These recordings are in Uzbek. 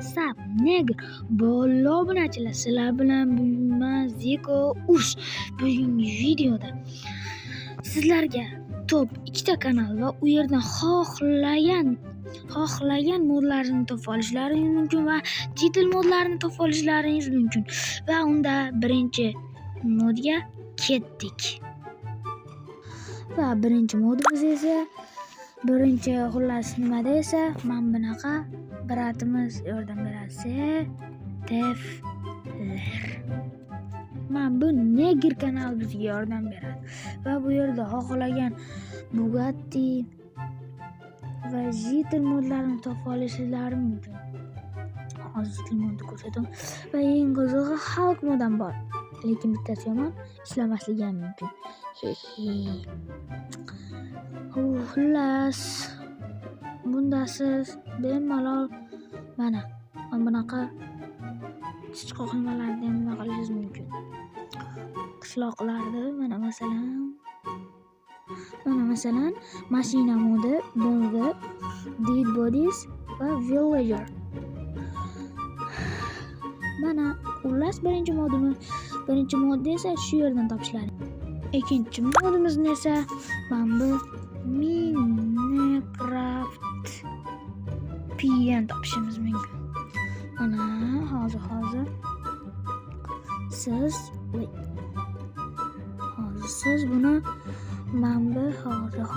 sap, negr, bolo obunachilar, sizlar bilan man Zeko Ush. Bugungi videoda sizlarga top 2 ta kanal va u yerdan xohlagan modlarini topib olishlaringiz mumkin va title modlarini topib olishlaringiz mumkin. Va unda birinchi modga ketdik. Va birinchi modimiz esa xullas nima desa, men bunaqa bratimiz yordam beradi. Tefler. Men bu negr kanal bizga yordam beradi. Va bu yerda xohlagan Bugatti va Jitter modlarini topib olishlaring mumkin. Hozir Jitter modni ko'rsataman. Va eng qizig'i Hulk mod ham bor. Lekin bittasi yomon, ishlamasligi ham mumkin. Xullas, bunda siz bemalol mana bunaqa chiqoq nimalarni ham nima qilishingiz mumkin. Qishloqlarda mana masalan mashina modi, bunda Dead Bodies va Villager. Mana xullas birinchi modda esa shu yerdan topishlaring. Ikkinchi modimizni esa mana bu Minecraft P'dan topishimiz mumkin. Mana hozir siz buni mana bu hozir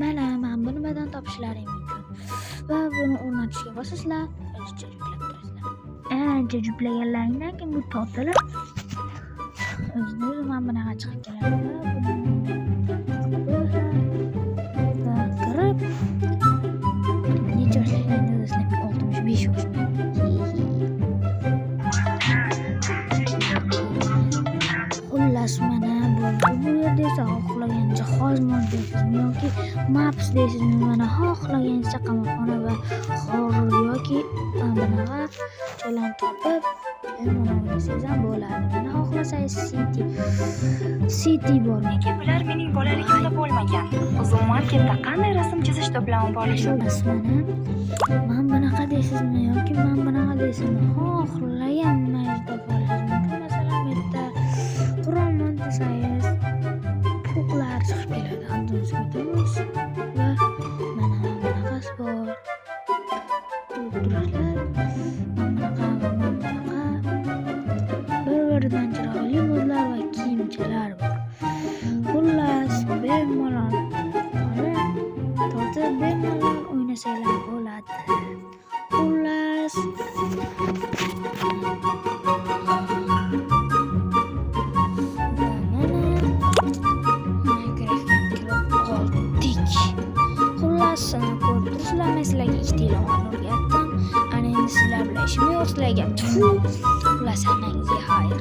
mana buni nimadan topishlaring mumkin. Va buni o'rnatishga bosasizlar, ancha juplab turasizlar. Ancha juplaganlaringdan keyin bu tortilib o'zini mana bunaqa chiqib keladi. Va kirib necha yoshlarni o'zlab 65 yosh. Xullas mana bu yerda esa xohlagan jihoz moddasizmi yoki maps deysizmi, mana xohlagancha qamoqxona va horror yoki bunaqa joylarni topib o'ynasangiz ham bo'ladi. Mana xohlasangiz City bor. Nega bular mening bolaligimda bo'lmagan? Uzun marketda qanday rasm chizishda bilan bo'lishim. Men bunaqa deysizmi yoki men bunaqa deysizmi? Xohlagan nimangizni topib olishingiz mumkin. Masalan, bu yerda Qur'on desangiz puqlar chiqib keladi. Androidimiz va mana bunaqasi bor. Durustlar. Bir-biridan chiroyli modlar va kiyimchalar bor. Xullas, bemalol tortib bemalol o'ynasanglar bo'ladi. Xullas, sizlarga ikkita ilon o'rgatdim. Ana endi sizlar bilan ishim yo'q, sizlarga xullas hammangizga xayr.